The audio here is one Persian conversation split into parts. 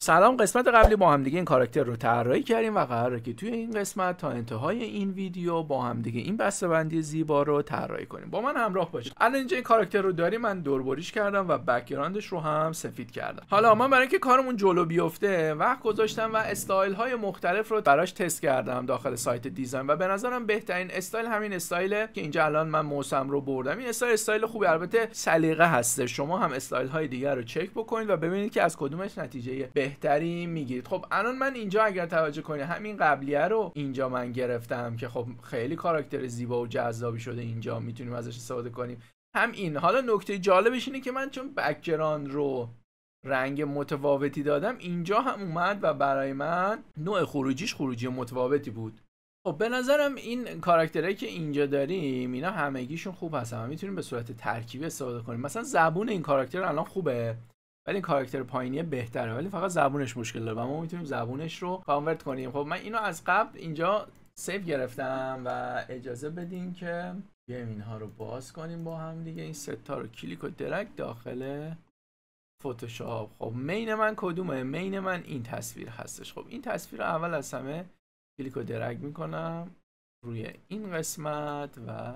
سلام. قسمت قبلی با هم دیگه این کاراکتر رو طراحی کردیم و قراره که توی این قسمت تا انتهای این ویدیو با هم دیگه این بسته‌بندی زیبا رو طراحی کنیم. با من همراه باشید. الان اینجا این کاراکتر رو داریم. من دوربریش کردم و بک‌گراندش رو هم سفید کردم. حالا من برای اینکه کارمون جلو بیفته وقت گذاشتم و استایل های مختلف رو براش تست کردم داخل سایت دیزاین و به نظرم بهترین استایل همین استایله که اینجا الان من موسم رو بردم. این استایل خوبی، البته سلیقه هست. شما هم استایل های دیگر رو چک بکنید و ببینید که از کدومش نتیجه بهتری میگیرید. خب الان من اینجا اگر توجه کنید همین قبلیه رو اینجا من گرفتم که خب خیلی کاراکتر زیبا و جذابی شده، اینجا میتونیم ازش استفاده کنیم. هم این. حالا نکته جالبش اینه که من چون بک‌گراند رو رنگ متفاوتی دادم اینجا هم اومد و برای من نوع خروجی متفاوتی بود. خب به نظرم این کاراکترهایی که اینجا داریم اینا همگیشون خوب هستن، میتونیم به صورت ترکیبی استفاده کنیم. مثلا زبون این کاراکتر الان خوبه ولی این کاراکتر پایینی بهتره، ولی فقط زبونش مشکل داره و ما میتونیم زبونش رو کانورت کنیم. خب من اینو از قبل اینجا سیو گرفتم و اجازه بدین که بیایم اینها رو باز کنیم با هم دیگه. این ستا رو کلیک و درگ داخل فتوشاپ. خب مین من کدومه؟ مین من این تصویر هستش. خب این تصویر رو اول از همه کلیک و درگ میکنم روی این قسمت و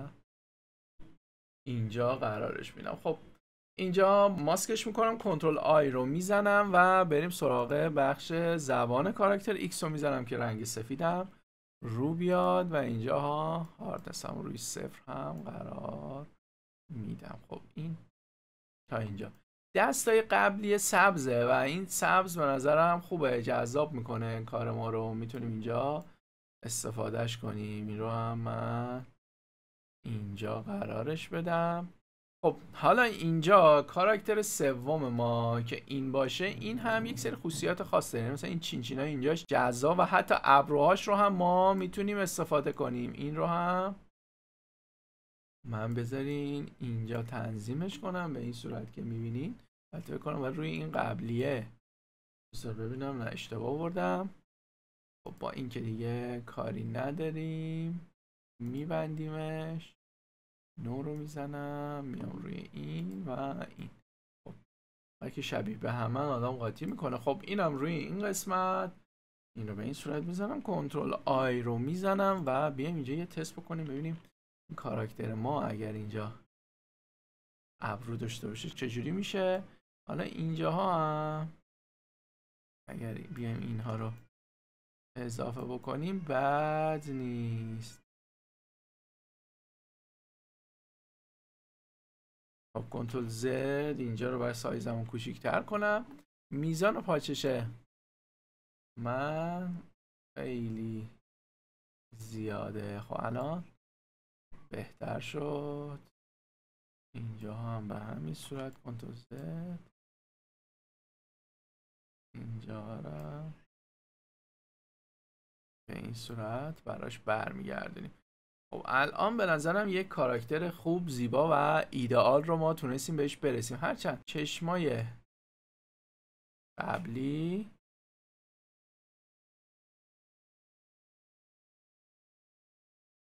اینجا قرارش میدم. خب اینجا ماسکش میکنم، کنترل آی رو میزنم و بریم سراغ بخش زبان کاراکتر. ایکس رو میزنم که رنگ سفیدم رو بیاد و اینجا ها هاردنسم روی 0 هم قرار میدم. خب این تا اینجا دستای قبلی سبزه و این سبز به نظرم خوبه، جذاب میکنه کار ما رو، میتونیم اینجا استفادهش کنیم. این رو هم من اینجا قرارش بدم. خب حالا اینجا کاراکتر سوم ما که این باشه، این هم یک سری خصوصیات خاص داره. مثلا این چینچینای اینجاش جذاب و حتی ابروهاش رو هم ما میتونیم استفاده کنیم. این رو هم من بذارین اینجا تنظیمش کنم به این صورت که میبینین. البته کنم و روی این قبلیه بذار ببینم نه اشتباه آوردم. خب با این که دیگه کاری نداریم میبندیمش، نو رو میزنم میام روی این و این. خب که شبیه به همه آدم قاطی میکنه. خب اینم روی این قسمت این رو به این صورت میزنم، کنترل آی رو میزنم و بیایم اینجا یه تست بکنیم ببینیم این کاراکتر ما اگر اینجا ابرو داشته باشه چجوری میشه. حالا اینجاها هم اگر بیایم اینها رو اضافه بکنیم بد نیست. خب کنترل زد اینجا رو باید سایزمو کوچیک‌تر کنم. میزان پاچشه من خیلی زیاده. خب الان بهتر شد. اینجا هم به همین صورت کنترل زد اینجا رو به این صورت براش برمیگردونیم. خب الان به نظرم یک کاراکتر خوب، زیبا و ایدئال رو ما تونستیم بهش برسیم. هرچند چشمای قبلی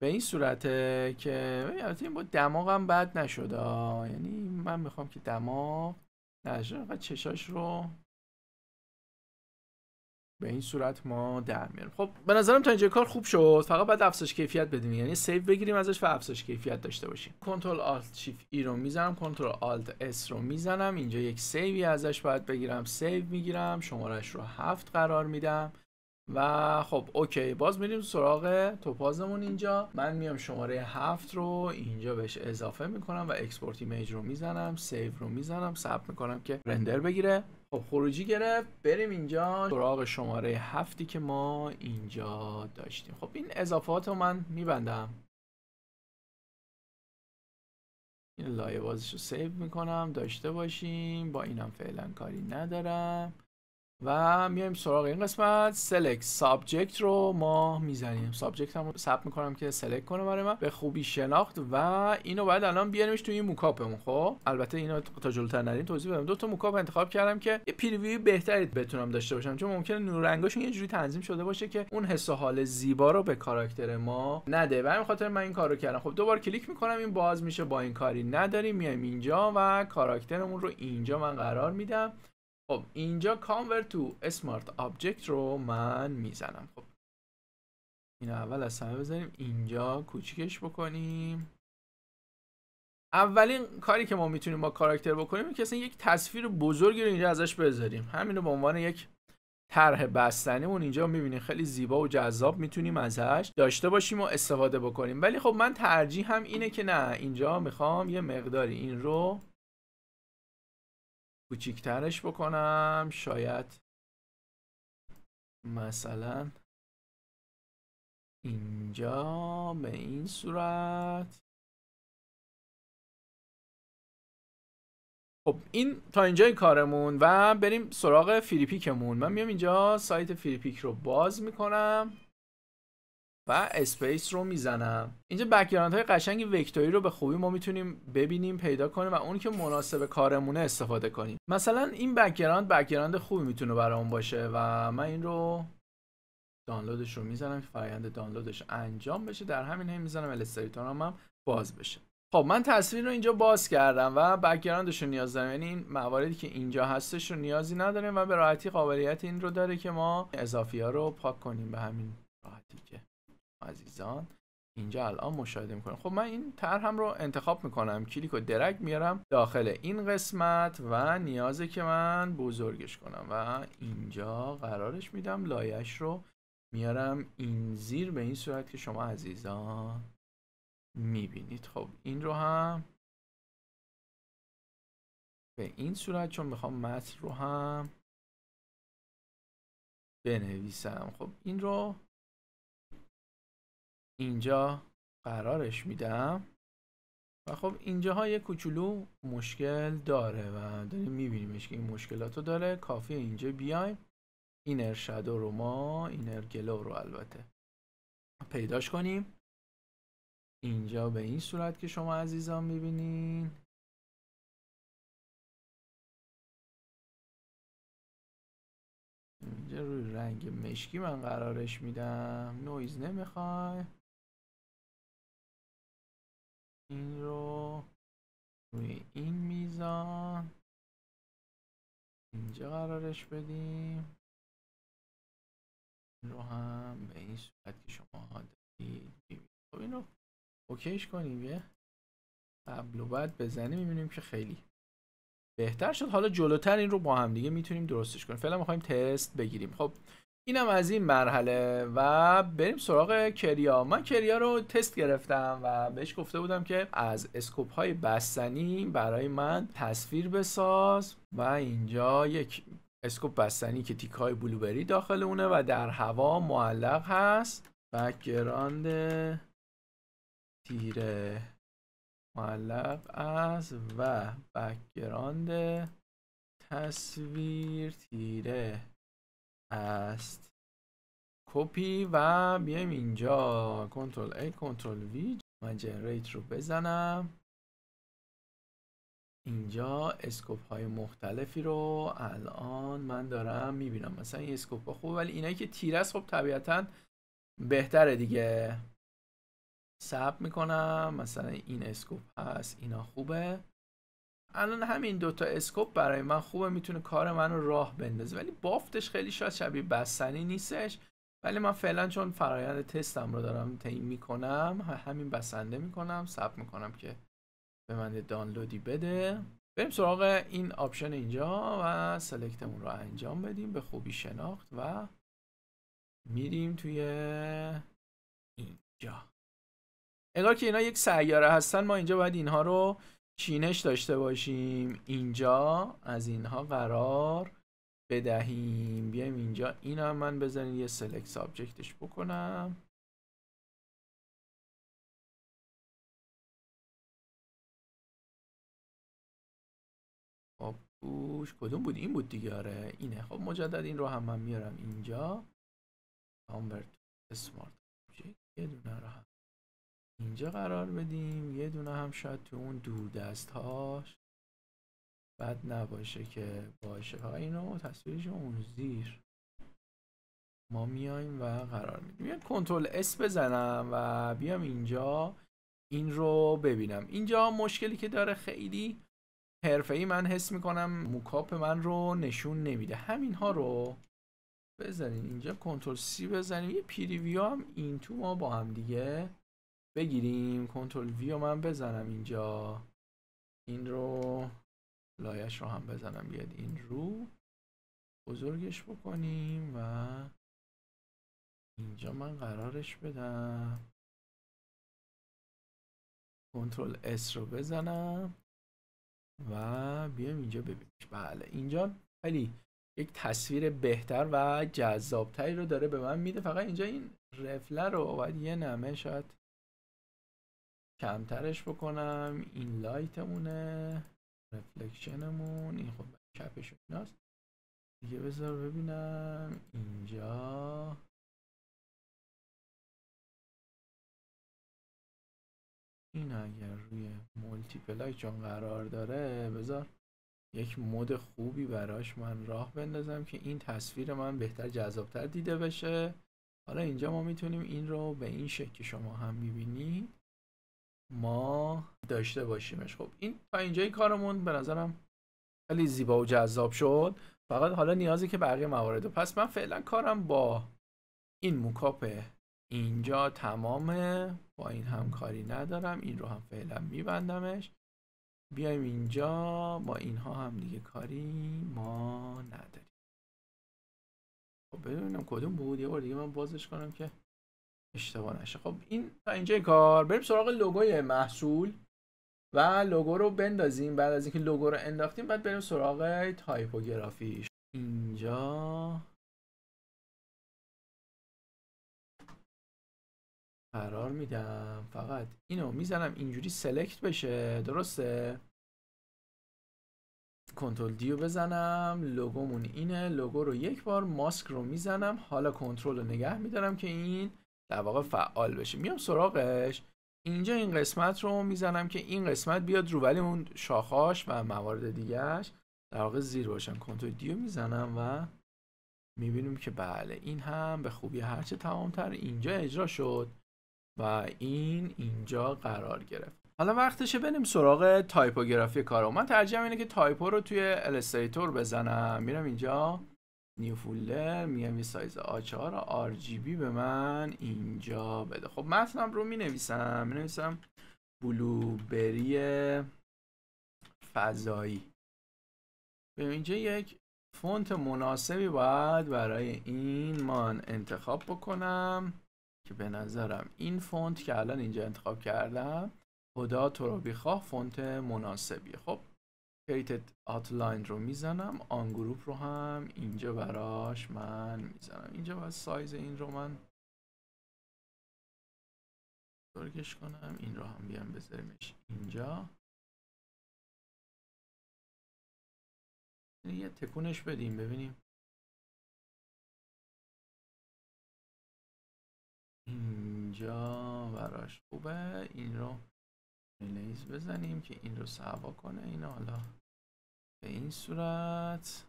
به این صورته که البته این با دماغم بد نشده، یعنی من میخوام که دماغ نشه و چشاش رو به این صورت ما در میاریم. خب به نظرم تا اینجا کار خوب شد، فقط باید افزایش کیفیت بدیم، یعنی سیو بگیریم ازش و افزایش کیفیت داشته باشیم. کنترل آلت شیفت ای رو میزنم، کنترل آلت اس رو میزنم، اینجا یک سیوی ازش باید بگیرم، سیو میگیرم، شمارش رو 7 قرار میدم و خب اوکی. باز میریم سراغ توپازمون. اینجا من میام شماره 7 رو اینجا بهش اضافه میکنم و اکسپورت ایمیج رو میزنم، سیو رو میزنم، ثبت میکنم که رندر بگیره. خب خروجی گرفت. بریم اینجا سراغ شماره 7 که ما اینجا داشتیم. خب این اضافات رو من میبندم، این لایه بازش رو سیو میکنم داشته باشیم. با اینم فعلا کاری ندارم و میایم سراغ این قسمت. سلکت سابجکت رو ما میزنیم، سابجکت هم ثبت میکنم که سلکت کنه برای من به خوبی شناخت و اینو بعد الان بیاریمش توی این موکاپمون. خب البته اینو تا جلوتر نریم توضیح بدم. دو تا موکاپ انتخاب کردم که یه پریویو بهتری بتونم داشته باشم، چون ممکنه نور رنگاشون یه جوری تنظیم شده باشه که اون حس و حال زیبا رو به کاراکتر ما نده و همین خاطر من این کارو کردم. خب دوبار کلیک میکنم این باز میشه، با این کاری نداریم. میایم اینجا و کاراکترمون رو اینجا من قرار میدم خب اینجا convert to smart object رو من میزنم. خب این اول از همه بذاریم اینجا کوچیکش بکنیم. اولین کاری که ما میتونیم با کاراکتر بکنیم اینه که اصلا یک تصویر بزرگی رو اینجا ازش بذاریم. همینو به عنوان یک طرح بستنیمون اینجا میبینیم خیلی زیبا و جذاب میتونیم ازش داشته باشیم و استفاده بکنیم. ولی خب من ترجیحم اینه که نه، اینجا میخوام یه مقداری این رو کوچیکترش بکنم. شاید مثلا اینجا به این صورت. خب این تا اینجای کارمون و بریم سراغ فریپیکمون. من میام اینجا سایت فریپیک رو باز میکنم و اسپیس رو میزنم. اینجا بک‌گراند های قشنگ وکتوری رو به خوبی ما میتونیم ببینیم، پیدا کنیم و اون که مناسب کارمونه استفاده کنیم. مثلا این بک‌گراند خوبی میتونه برامون باشه و من این رو دانلودش رو میزنم، فرآیند دانلودش انجام بشه. در همین حین میزنم الستریتورم هم باز بشه. خب من تصویر رو اینجا باز کردم و بک‌گراندش رو نیاز دارم، یعنی این مواردی که اینجا هستش رو نیازی نداریم و به راحتی قابلیت این رو داره که ما اضافی ها رو پاک کنیم به همین راحتی که عزیزان اینجا الان مشاهده میکنم. خب من این طرحم رو انتخاب میکنم، کلیک و درگ میارم داخل این قسمت و نیازه که من بزرگش کنم و اینجا قرارش میدم. لایش رو میارم این زیر به این صورت که شما عزیزان میبینید. خب این رو هم به این صورت چون میخوام متن رو هم بنویسم. خب این رو اینجا قرارش میدم و خب اینجاها یه کوچولو مشکل داره و داریم میبینیمش که این مشکلاتو داره. کافیه اینجا بیایم اینر شادو رو ما اینر گلو رو البته پیداش کنیم. اینجا به این صورت که شما عزیزان میبینین. اینجا روی رنگ مشکی من قرارش میدم، نویز نمیخوای. این رو روی این میزان اینجا قرارش بدیم. این رو هم به این صورت که شما دارید. خب این رو اوکیش کنیم، یه قبل و بعد بزنیم میبینیم که خیلی بهتر شد. حالا جلوتر این رو با هم دیگه میتونیم درستش کنیم. فعلا میخوایم تست بگیریم. خب اینم از این مرحله و بریم سراغ کریا. من کریا رو تست گرفتم و بهش گفته بودم که از اسکوپ های بستنی برای من تصویر بساز و اینجا یک اسکوپ بستنی که تیک های بلوبری داخل اونه و در هوا معلق هست. بک‌گراند تیره معلق است و بک‌گراند تصویر تیره است. کپی و بیایم اینجا کنترل ای کنترل وی من جنریت رو بزنم. اینجا اسکوپ های مختلفی رو الان من دارم میبینم. مثلا این اسکوپ ها خوبه ولی اینایی که تیره است خب طبیعتا بهتره دیگه. ثبت میکنم مثلا این اسکوپ هست، اینا خوبه. الان همین دوتا اسکوپ برای من خوبه، میتونه کار من رو راه بندازه ولی بافتش خیلی شاید شبیه بستنی نیستش. ولی من فعلا چون فرایند تستم رو دارم طی میکنم همین بسنده میکنم، ثبت میکنم که به من دانلودی بده. بریم سراغ این آپشن اینجا و سلکتمون رو انجام بدیم، به خوبی شناخت و میریم توی اینجا. انگار که اینا یک سیاره هستن، ما اینجا باید اینها رو چینش داشته باشیم. اینجا از اینها قرار بدهیم. بیایم اینجا این هم من بزنیم یه سلکت سابجکتش بکنم. خب کدوم بود؟ این بود دیگه. آره اینه. خب مجدد این رو هم من میارم اینجا convert smart object. یه دونه رو هم اینجا قرار بدیم، یه دونه هم شاید تو اون دور دست هاش بد نباشه که باشه. فقط اینو تصویرش اون زیر ما میایم و قرار میدیم. یه کنترل اس بزنم و بیام اینجا این رو ببینم. اینجا مشکلی که داره خیلی حرفه‌ای من حس میکنم موکاپ من رو نشون نمیده. همین ها رو بزنین اینجا، کنترل سی بزنیم، یه پریویو هم این تو ما با هم دیگه بگیریم. کنترل ویو من بزنم اینجا، این رو لایش رو هم بزنم، بیاد این رو بزرگش بکنیم و اینجا من قرارش بدم کنترل اس رو بزنم و بیام اینجا ببینیم. بله اینجا خیلی یک تصویر بهتر و جذابتری رو داره به من میده. فقط اینجا این رفله رو باید یه نمه شاید کمترش بکنم. این لایتمونه، رفلکشنمون، این خب کپش ایناست دیگه. بذار ببینم اینجا این اگر روی مولتیپلای چون قرار داره، بذار یک مود خوبی براش من راه بندازم که این تصویر من بهتر جذابتر دیده بشه. حالا اینجا ما میتونیم این رو به این شکل که شما هم میبینید ما داشته باشیمش. خب این تا اینجای کارمون به نظرم خیلی زیبا و جذاب شد. فقط حالا نیازی که بقیه موارد. پس من فعلا کارم با این موکاپ اینجا تمامه، با این هم کاری ندارم. این رو هم فعلا میبندمش. بیایم اینجا، با اینها هم دیگه کاری ما نداریم. خب ببینم کدوم بود، یه بار دیگه من بازش کنم که اشتباه نشه. خب این تا اینجای کار. بریم سراغ لوگوی محصول و لوگو رو بندازیم. بعد از اینکه لوگو رو انداختیم بعد بریم سراغ تایپوگرافیش. اینجا قرار میدم، فقط اینو میزنم اینجوری سلکت بشه، درسته؟ کنترل دیو بزنم، لوگومون اینه. لوگو رو یک بار ماسک رو میزنم، حالا کنترل رو نگه میدارم که این در واقع فعال بشه. میام سراغش، اینجا این قسمت رو میزنم که این قسمت بیاد رو، ولی اون شاخاش و موارد دیگهش در واقع زیر باشن. کنترل دیو میزنم و میبینیم که بله این هم به خوبی هرچه تمامتر اینجا اجرا شد و این اینجا قرار گرفت. حالا وقتشه بریم سراغ تایپوگرافی کارو. من ترجیحم اینه که تایپو رو توی الستریتور بزنم. میرم اینجا نیو فولدر، میگم یه سایز A4 RGB به من اینجا بده. خب متنم رو مینویسم بلوبری فضایی. اینجا یک فونت مناسبی باید برای این من انتخاب بکنم که به نظرم این فونت که الان اینجا انتخاب کردم خدا تو رو بخواه فونت مناسبیه. خب Created Outline رو میزنم، آن گروپ رو هم اینجا براش من میزنم. اینجا باید سایز این رو من بزرگش کنم، این رو هم بیام بذاریمش اینجا. یه تکونش بدیم ببینیم. اینجا براش خوبه. این رو ریلیز بزنیم که این رو سوا کنه. این حالا به این صورت،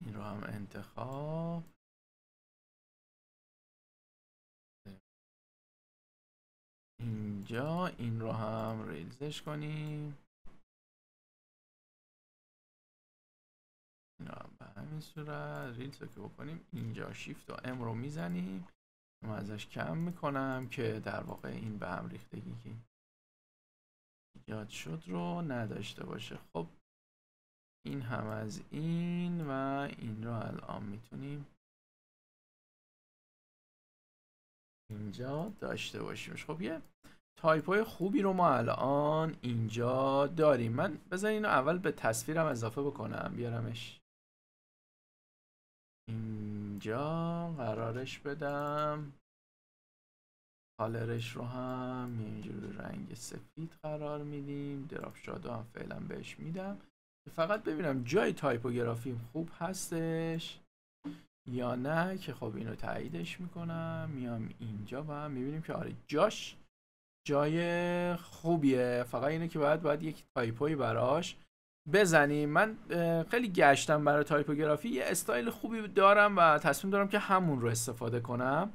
این رو هم انتخاب. اینجا این رو هم ریلیزش کنیم. این رو هم به همین صورت ریلیز رو که بکنیم. اینجا شیفت و ام رو میزنیم، من ازش کم میکنم که در واقع این به هم ریختگی که ایجاد شد رو نداشته باشه. خب این هم از این و این رو الان میتونیم اینجا داشته باشیم. خب یه تایپای خوبی رو ما الان اینجا داریم. من بذار اینو اول به تصویرم اضافه بکنم، بیارمش اینجا قرارش بدم. کالرش رو هم اینجوری رنگ سفید قرار میدیم. دراپ شادو هم فعلا بهش میدم، فقط ببینم جای تایپوگرافی خوب هستش یا نه، که خب اینو تاییدش میکنم. میام اینجا و میبینیم که آره جاش جای خوبیه، فقط اینه که باید یک تایپوی براش بزنیم. من خیلی گشتم برای تایپوگرافی، یه استایل خوبی دارم و تصمیم دارم که همون رو استفاده کنم.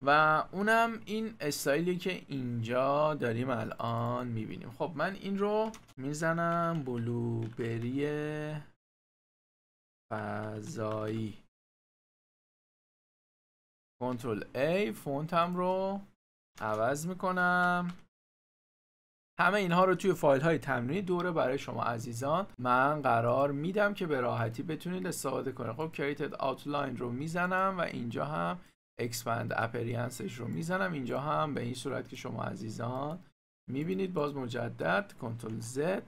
و اونم این استایلی که اینجا داریم الان میبینیم. خب من این رو میزنم بلوبری فضایی، کنترل A، فونتم رو عوض میکنم. همه اینها رو توی فایل های تمرینی دوره برای شما عزیزان من قرار میدم که به راحتی بتونید استفاده کنید. خب Created Outline رو میزنم و اینجا هم Expand Appearanceش رو میزنم. اینجا هم به این صورت که شما عزیزان میبینید. باز مجدد کنترل Z،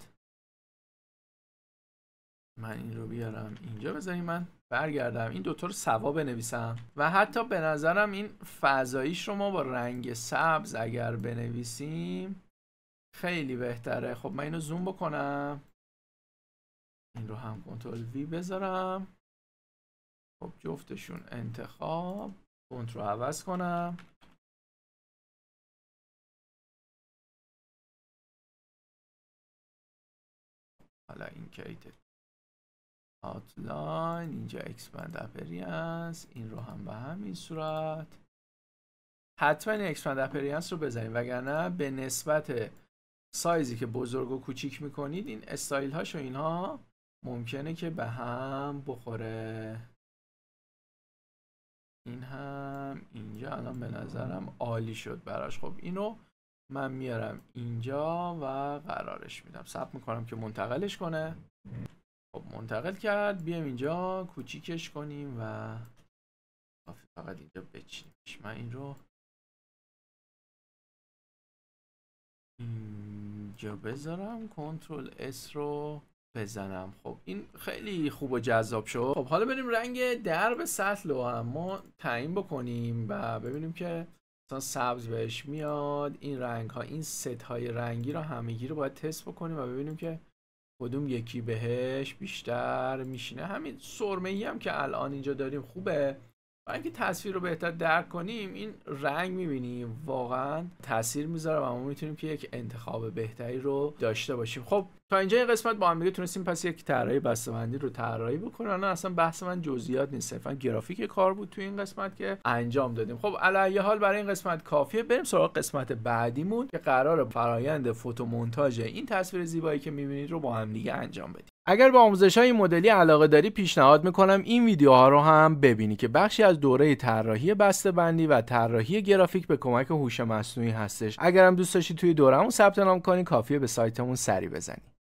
من این رو بیارم اینجا بذاریم، من برگردم این دوتا رو سوا بنویسم و حتی به نظرم این فضاییش رو ما با رنگ سبز اگر بنویسیم خیلی بهتره. خب من اینو زوم بکنم، این رو هم کنترل V بذارم. خب جفتشون انتخاب، فونت رو عوض کنم. حالا این Created Outline، اینجا Expand Appearance، این رو هم به همین صورت. حتما این Expand Appearance رو بزنید وگرنه به نسبت سایزی که بزرگ و کوچیک میکنید این استایل هاش و اینها ممکنه که به هم بخوره. این هم اینجا الان به نظرم عالی شد براش. خب اینو من میارم اینجا و قرارش میدم، ثبت میکنم که منتقلش کنه. خب منتقل کرد. بیایم اینجا کوچیکش کنیم و فقط اینجا بچینیمش. من این رو اینجا بذارم، کنترل S رو بزنم. خب این خیلی خوب و جذاب شد. خب حالا بریم رنگ درب سطح رو هم ما تعیین بکنیم و ببینیم که مثلا سبز بهش میاد. این رنگ ها، این ست های رنگی رو همگی رو باید تست بکنیم و ببینیم که کدوم یکی بهش بیشتر میشینه. همین سرمه‌ای هم که الان اینجا داریم خوبه. برای اینکه تصویر رو بهتر درک کنیم این رنگ میبینیم واقعا تاثیر میذاره و ما میتونیم که یک انتخاب بهتری رو داشته باشیم. خب تا اینجا این قسمت با هم دیگه تونستیم پس یک طراحی بسته‌بندی رو طراحی بکنیم. نه اصلا بحث من جزئیات نیست، صرفا گرافیک کار بود تو این قسمت که انجام دادیم. خب علی حال برای این قسمت کافیه. بریم سراغ قسمت بعدیمون که قراره فرآیند فوتو مونتاژ این تصویر زیبایی که میبینید رو با هم دیگه انجام بدیم. اگر به آموزش‌های مدلی علاقه داری پیشنهاد میکنم این ویدیوها رو هم ببینی که بخشی از دوره طراحی بسته‌بندی و طراحی گرافیک به کمک هوش مصنوعی هستش. اگرم دوست داشتی توی دورهمون ثبت نام کنی کافیه به سایتمون سری بزنی.